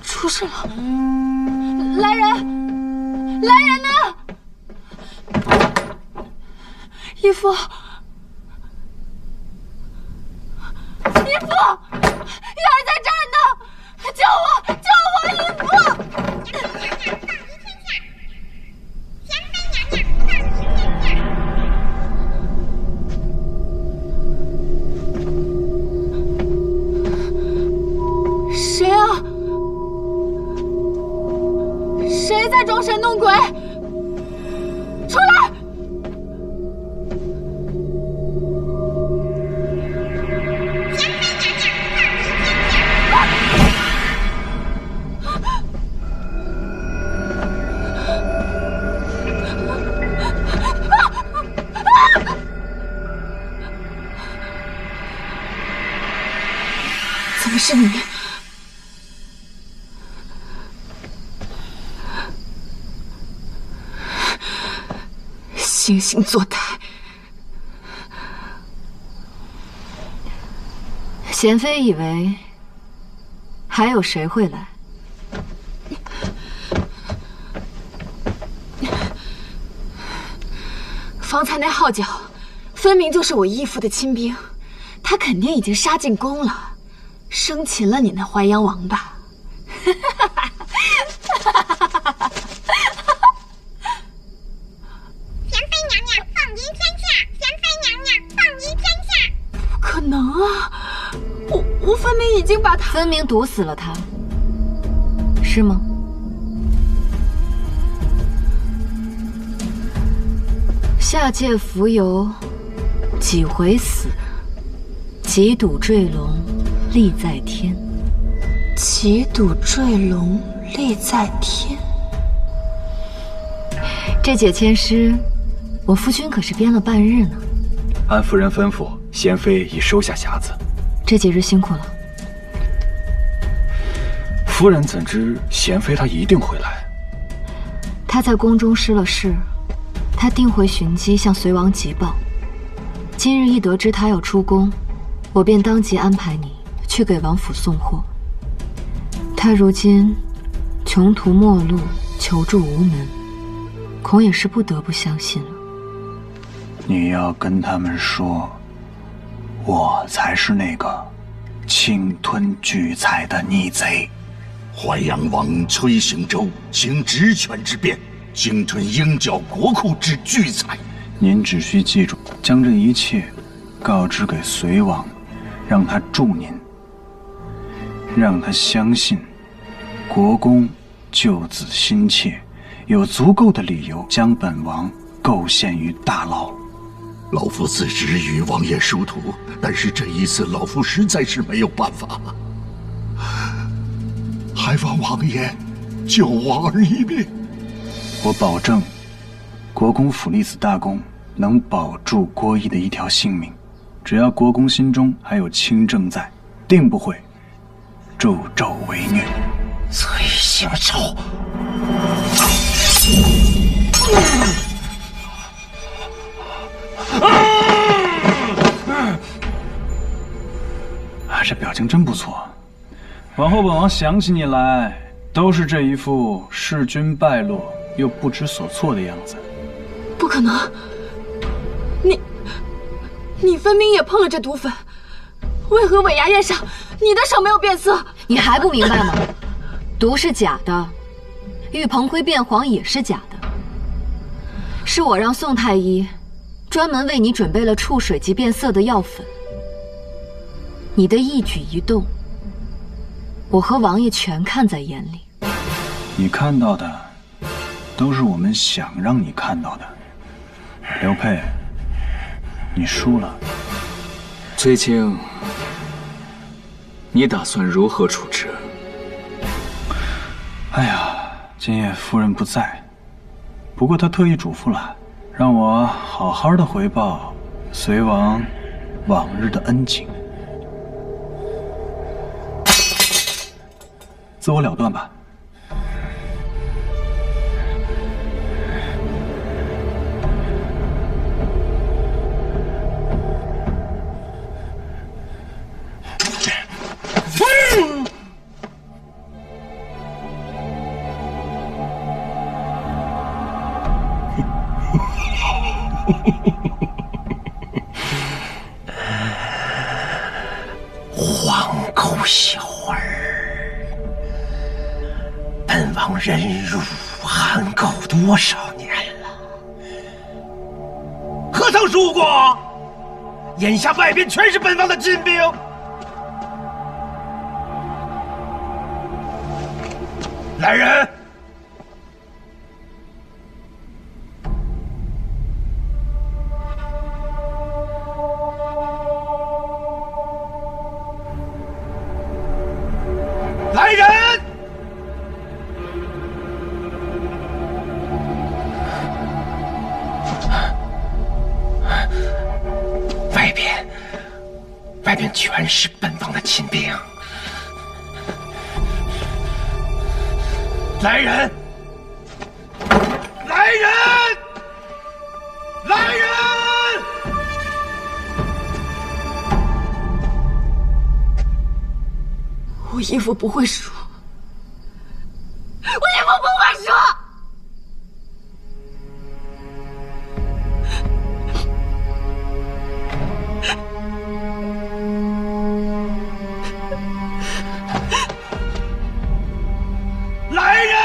出事了！来人！来人呐！义父，义父，月儿在这儿呢！救我！救我！义父！谁啊？谁在装神弄鬼？出来！怎么是你？惺惺作态！贤妃以为还有谁会来？方才那号角，分明就是我义父的亲兵，他肯定已经杀进宫了，生擒了你那淮阳王八。不可能啊！我分明已经把他，分明毒死了他，是吗？下界浮游，几回死，几赌坠龙，立在天。几赌坠龙，立在天。这解签诗，我夫君可是编了半日呢。按夫人吩咐，贤妃已收下匣子。这几日辛苦了。夫人怎知贤妃她一定会来？她在宫中失了势，她定会寻机向隋王急报。今日一得知她要出宫，我便当即安排你去给王府送货。她如今穷途末路，求助无门，恐也是不得不相信了。你要跟他们说，我才是那个侵吞巨财的逆贼。淮阳王崔行周行职权之便，鲸吞鹰角国库之巨财。您只需记住，将这一切告知给隋王，让他助您，让他相信国公救子心切，有足够的理由将本王构陷于大牢。老夫自知与王爷殊途，但是这一次老夫实在是没有办法，还望王爷救我儿一命。我保证，国公府立此大功，能保住郭义的一条性命。只要国公心中还有清正在，定不会助纣为虐。崔行周，这表情真不错。往后本王想起你来，都是这一副弑君败落又不知所措的样子。不可能！你分明也碰了这毒粉，为何尾牙宴上你的手没有变色？你还不明白吗？毒是假的，玉鹏辉变黄也是假的。是我让宋太医专门为你准备了触水即变色的药粉。你的一举一动，我和王爷全看在眼里。你看到的，都是我们想让你看到的。刘佩，你输了。崔青，你打算如何处置？哎呀，今夜夫人不在，不过她特意嘱咐了，让我好好的回报隋王往日的恩情。自我了断吧。皇口小儿，本王忍辱汉沟多少年了？何曾输过？眼下外边全是本王的亲兵。来人！来人！外边全是本王的亲兵。来人！来人！来人！我义父不会输，我义父不会输。来人！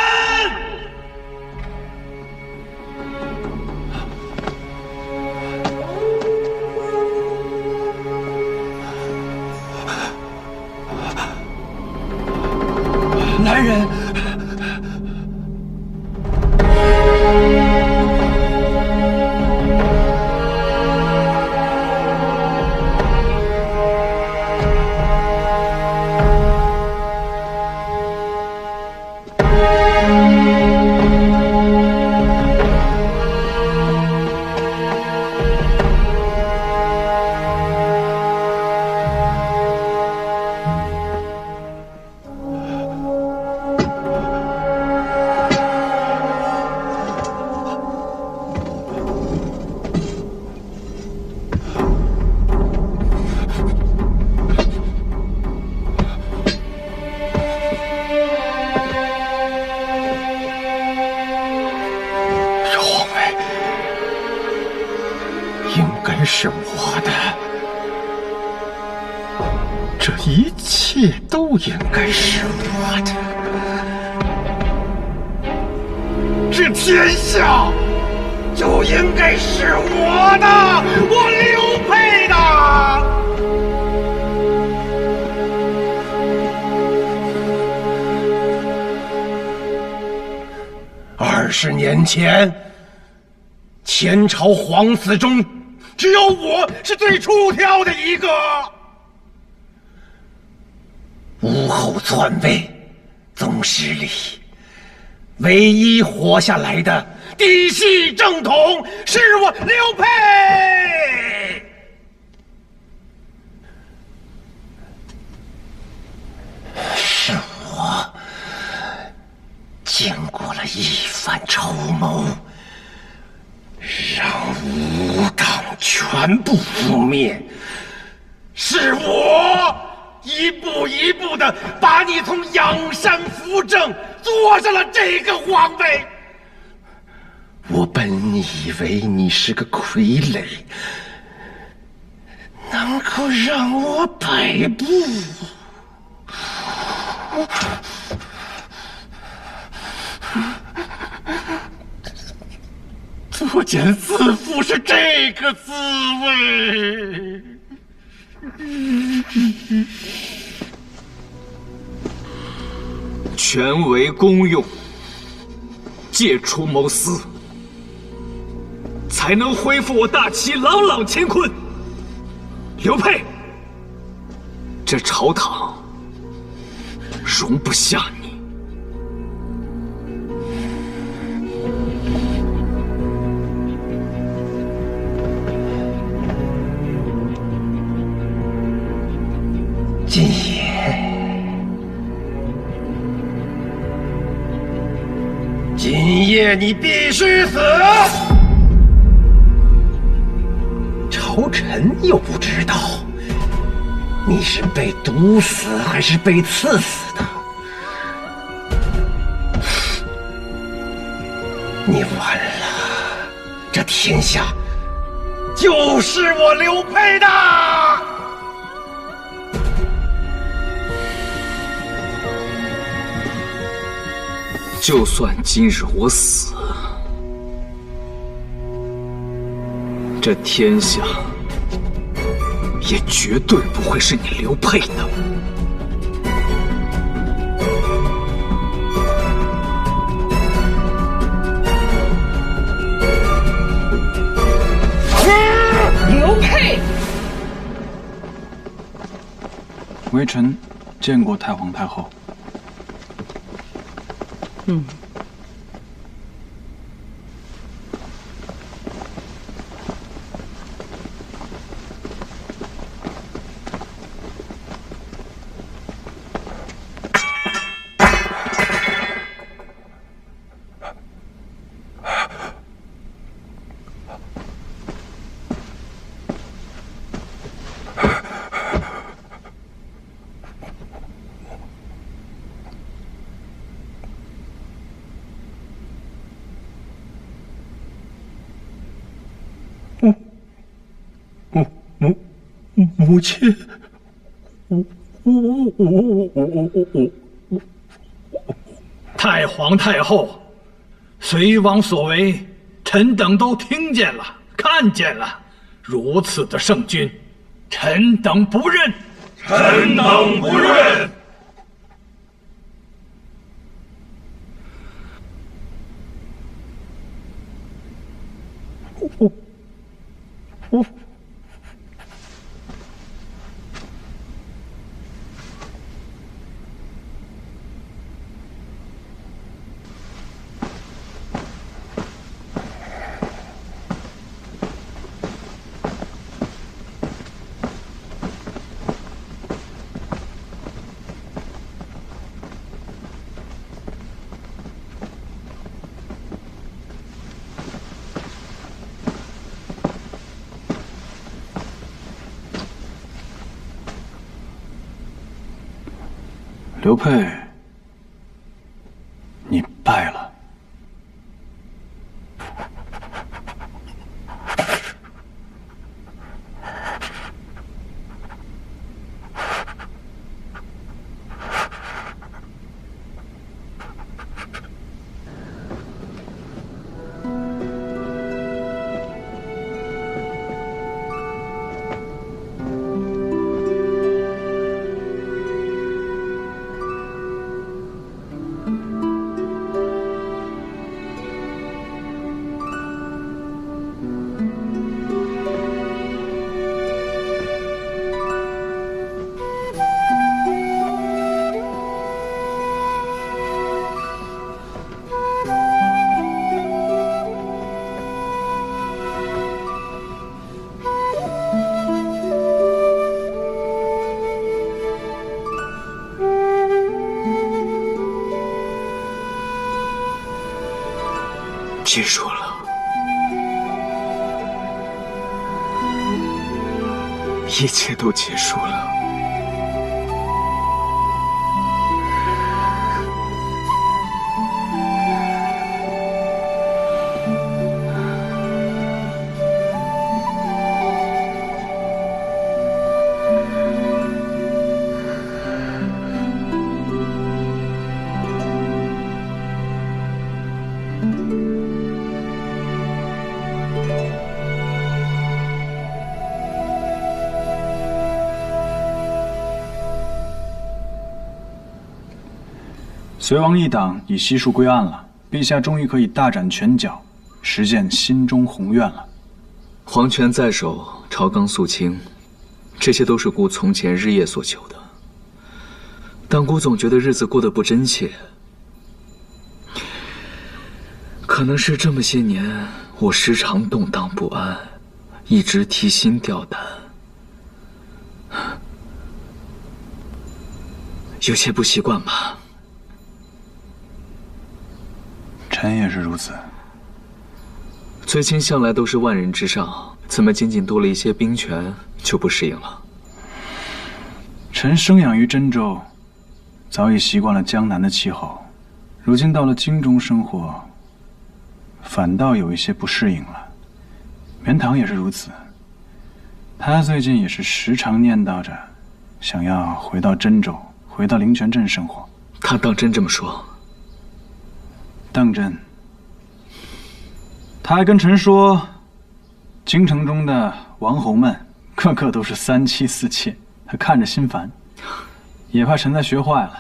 来人！是我的，这一切都应该是我的，这天下就应该是我的，我刘备的。20年前，前朝皇嗣中，只有我是最出挑的一个。吴后篡位，宗室里唯一活下来的嫡系正统是我刘备。是我经过了一番筹谋，让吴党全部覆灭，是我一步一步的把你从仰山扶正坐上了这个皇位。我本以为你是个傀儡，能够让我摆布。作茧自缚是这个滋味。权为公用，戒除谋私，才能恢复我大齐朗朗乾坤。刘沛，这朝堂容不下你。今夜，今夜你必须死！朝臣又不知道你是被毒死还是被刺死的，你完了，这天下就是我刘沛的。就算今日我死，这天下也绝对不会是你刘沛的。刘沛，微臣见过太皇太后。母亲，太皇太后，隋王所为，臣等都听见了，看见了。如此的圣君，臣等不认。臣等不认。刘沛，你败了。结束了，一切都结束了。隋王一党已悉数归案了，陛下终于可以大展拳脚，实现心中宏愿了。皇权在手，朝纲肃清，这些都是孤从前日夜所求的。但孤总觉得日子过得不真切，可能是这么些年我时常动荡不安，一直提心吊胆，有些不习惯吧。臣也是如此。最亲向来都是万人之上，怎么仅仅多了一些兵权就不适应了？臣生养于真州，早已习惯了江南的气候，如今到了京中生活，反倒有一些不适应了。袁唐也是如此，他最近也是时常念叨着，想要回到真州，回到灵泉镇生活。他当真这么说？邓真，他还跟臣说，京城中的王侯们个个都是3妻4妾，他看着心烦，也怕臣再学坏了，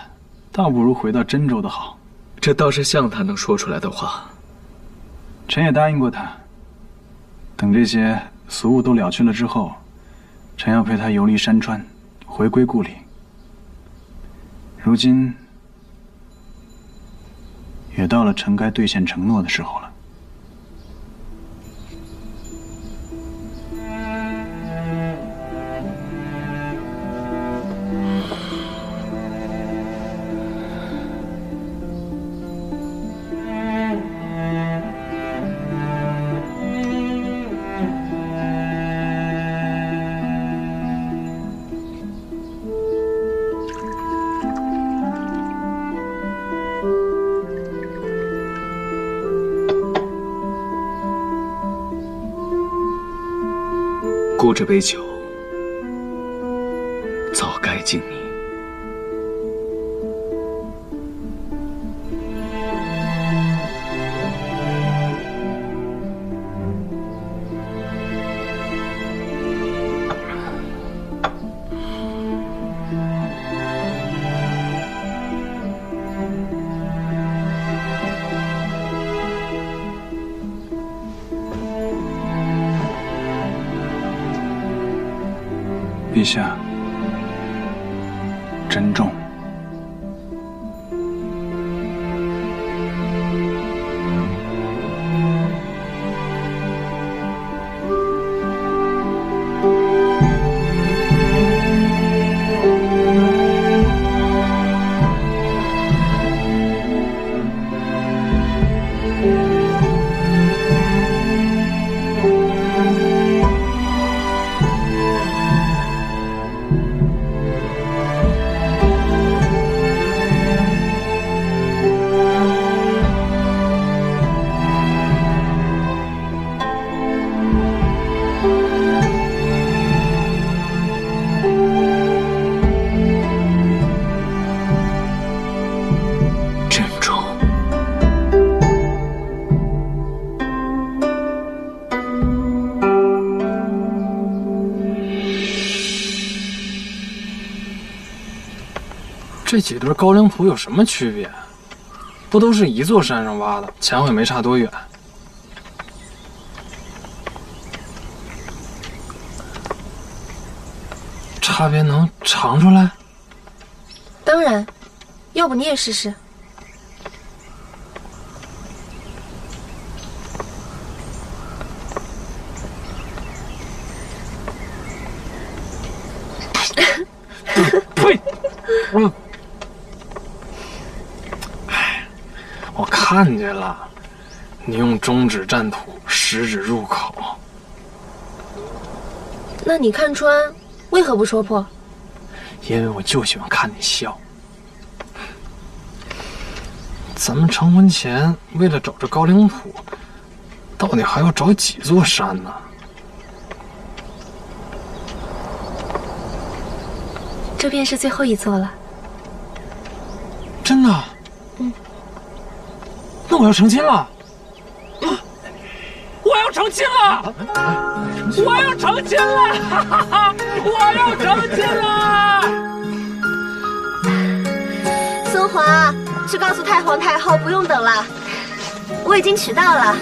倒不如回到真州的好。这倒是像他能说出来的话。臣也答应过他，等这些俗务都了去了之后，臣要陪他游历山川，回归故里。如今也到了臣该兑现承诺的时候了。顾这杯酒，早该敬你。陛下，珍重。这几对高岭土有什么区别？不都是一座山上挖的，前后也没差多远。差别能尝出来？当然，要不你也试试。呸！我看见了，你用中指蘸土，食指入口。那你看穿，为何不说破？因为我就喜欢看你笑。咱们成婚前为了找这高岭土，到底还要找几座山呢？这便是最后一座了。真的？嗯。那我要成亲了。我要成亲了！我要成亲了！哈哈！我要成亲了！孙华，去告诉太皇太后不用等了，我已经娶到了。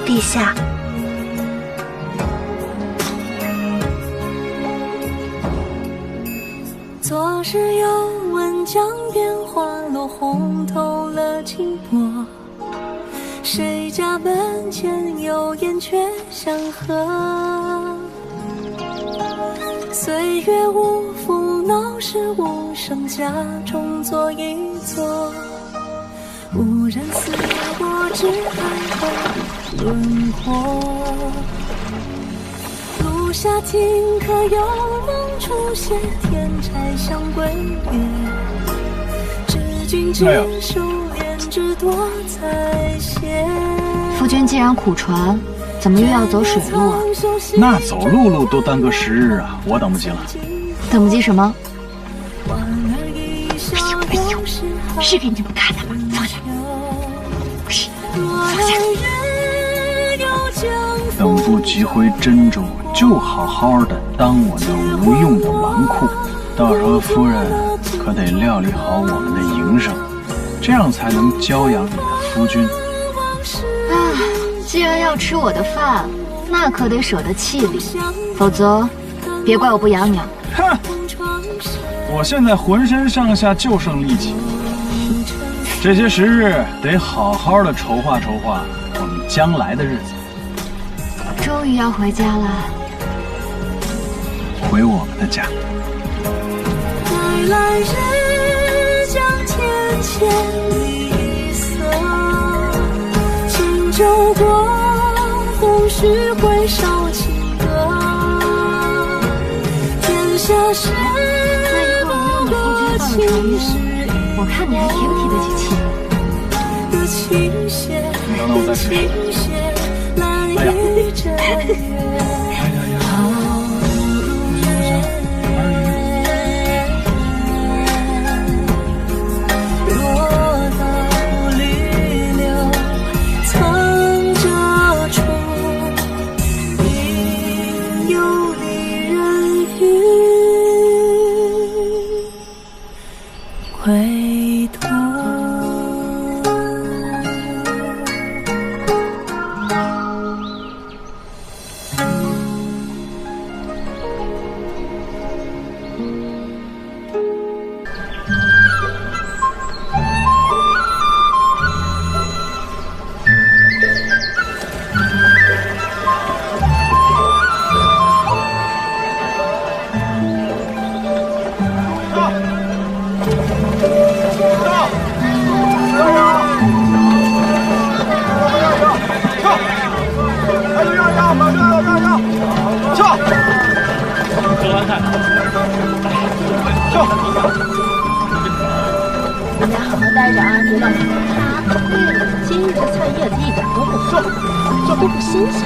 陛下。昨日有闻江边花落，红透了清波。谁家门前有燕雀相和？岁月无负闹市无声，家中坐一坐。无人似我只海后轮廓。路下听可有梦初现，天柴相归月。知君知手链之多才些。夫君既然苦传，怎么又要走水路啊？那走陆路都耽搁10日啊，我等不及了。等不及什么？是给你们看的吗？放下，不是，放下。等不及回真州，就好好的当我那无用的纨绔。到时候夫人可得料理好我们的营生，这样才能教养你的夫君。既然要吃我的饭，那可得舍得气力，否则别怪我不养你。哼！我现在浑身上下就剩力气，这些时日得好好的筹划筹划我们将来的日子。终于要回家了，回我们的家。来日将天牵离色，轻舟过，风须回首情歌。天下事不过情是我看你还提不提得起气？的倾斜，的倾斜，难以遮掩。回头。你俩好好待着啊，别乱跑。今日这菜叶子一点都不好，这都不新鲜。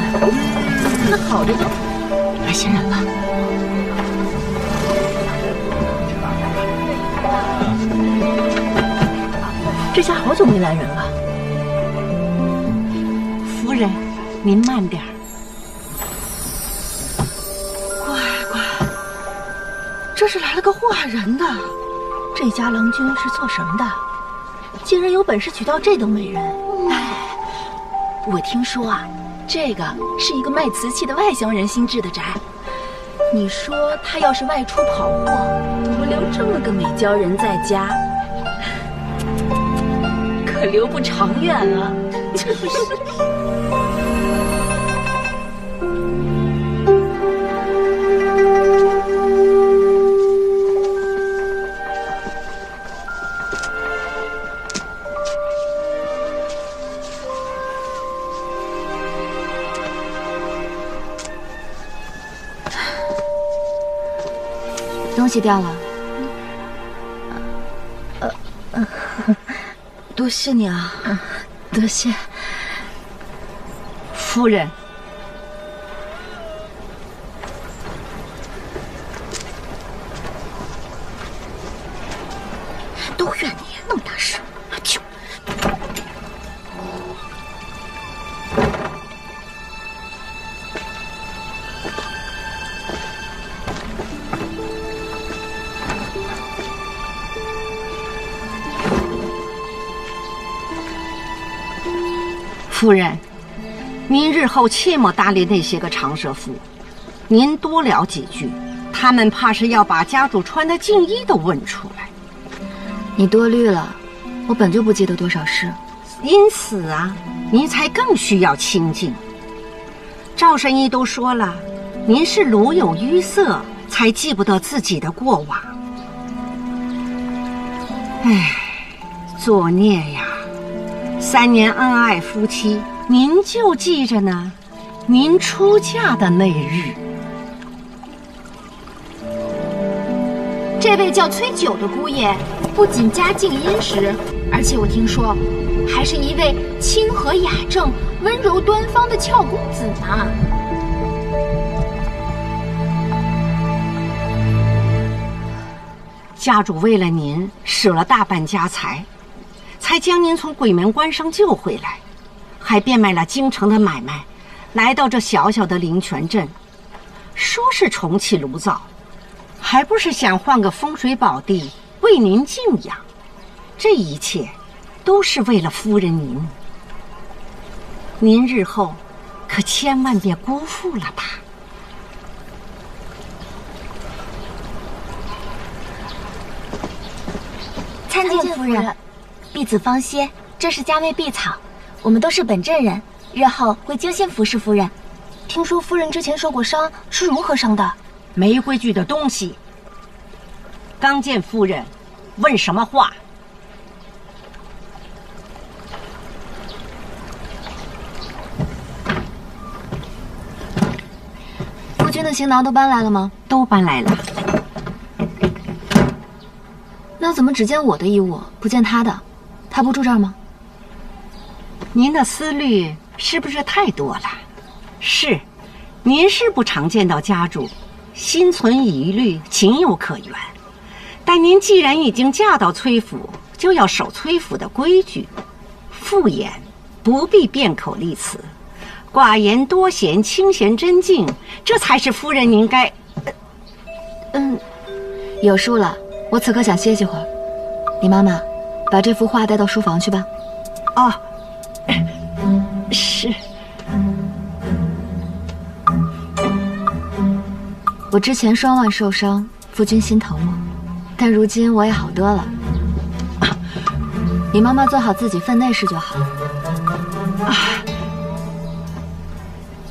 那好着点，来先忍吧。这家好久没来人了。夫人，您慢点儿。乖乖，这是来了个祸害人的。这家郎君是做什么的？竟然有本事娶到这等美人！哎，我听说啊，这个是一个卖瓷器的外乡人新置的宅。你说他要是外出跑货，我留这么个美娇人在家，可留不长远啊！真是。东西掉了，多谢你啊，多谢夫人。都怨你那么大事，就。夫人，您日后切莫搭理那些个长舌妇，您多聊几句，他们怕是要把家主穿的净衣都问出来。你多虑了，我本就不记得多少事。因此啊，您才更需要清静。赵神医都说了，您是颅有淤塞，才记不得自己的过往。唉，作孽呀！3年恩爱夫妻，您就记着呢，您出嫁的那日。这位叫崔九的姑爷，不仅家境殷实，而且我听说，还是一位清和雅正、温柔端方的俏公子呢。家主为了您舍了大半家财，才将您从鬼门关上救回来，还变卖了京城的买卖，来到这小小的灵泉镇，说是重启炉灶，还不是想换个风水宝地为您静养？这一切都是为了夫人您。您日后可千万别辜负了她。参见夫人，婢子方歇，这是家内碧草，我们都是本镇人，日后会精心服侍夫人。听说夫人之前受过伤，是如何伤的？没规矩的东西！刚见夫人，问什么话？夫君的行囊都搬来了吗？都搬来了。那怎么只见我的衣物，不见他的？他不住这儿吗？您的思虑是不是太多了？是，您是不常见到家主，心存疑虑，情有可原。但您既然已经嫁到崔府，就要守崔府的规矩。妇言不必辩口立辞，寡言多嫌，清闲真静，这才是夫人您该。有数了。我此刻想歇息会儿，李妈妈，把这幅画带到书房去吧。哦，是。我之前双腕受伤，夫君心疼我，但如今我也好多了。李妈妈做好自己分内事就好。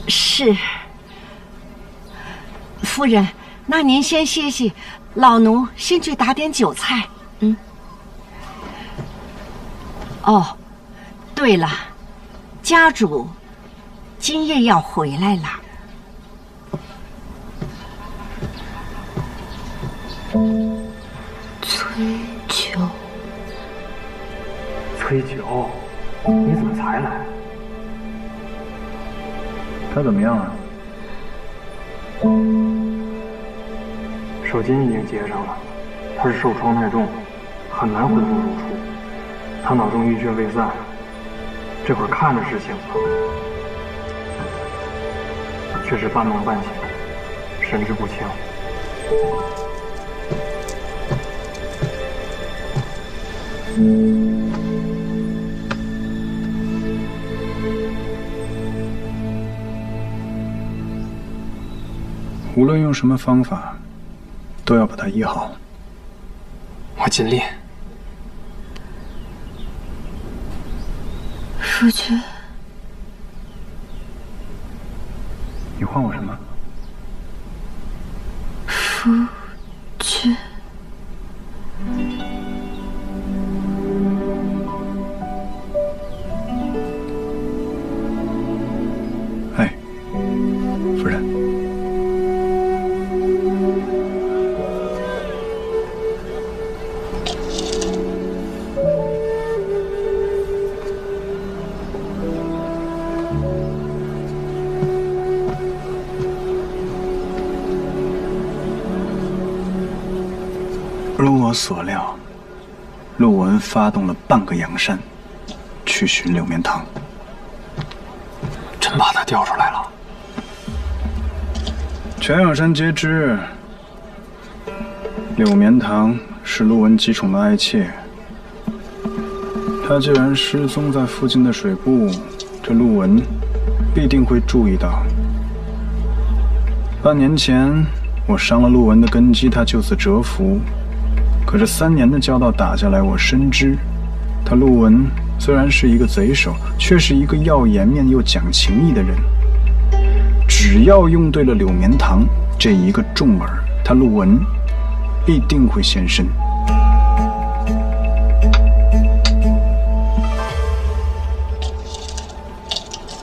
是。夫人，那您先歇息。老奴先去打点酒菜。哦，对了，家主今夜要回来了。崔九，崔九，你怎么才来？他怎么样啊？手筋已经结上了，他是受创太重，很难恢复如初。他脑中淤血未散，这会儿看着是醒了，却是半梦半醒，神志不清。无论用什么方法，都要把他医好。我尽力。夫君，你唤我什么？夫君。哎，夫人。如我所料，陆文发动了半个阳山，去寻柳绵堂。真把他调出来了？全阳山皆知，柳绵堂是陆文极宠的爱妾。他既然失踪在附近的水部，这陆文必定会注意到。半年前，我伤了陆文的根基，他就此折服。可这3年的交道打下来，我深知，他陆文虽然是一个贼手，却是一个要颜面又讲情义的人。只要用对了柳绵堂这一个重饵，他陆文必定会现身。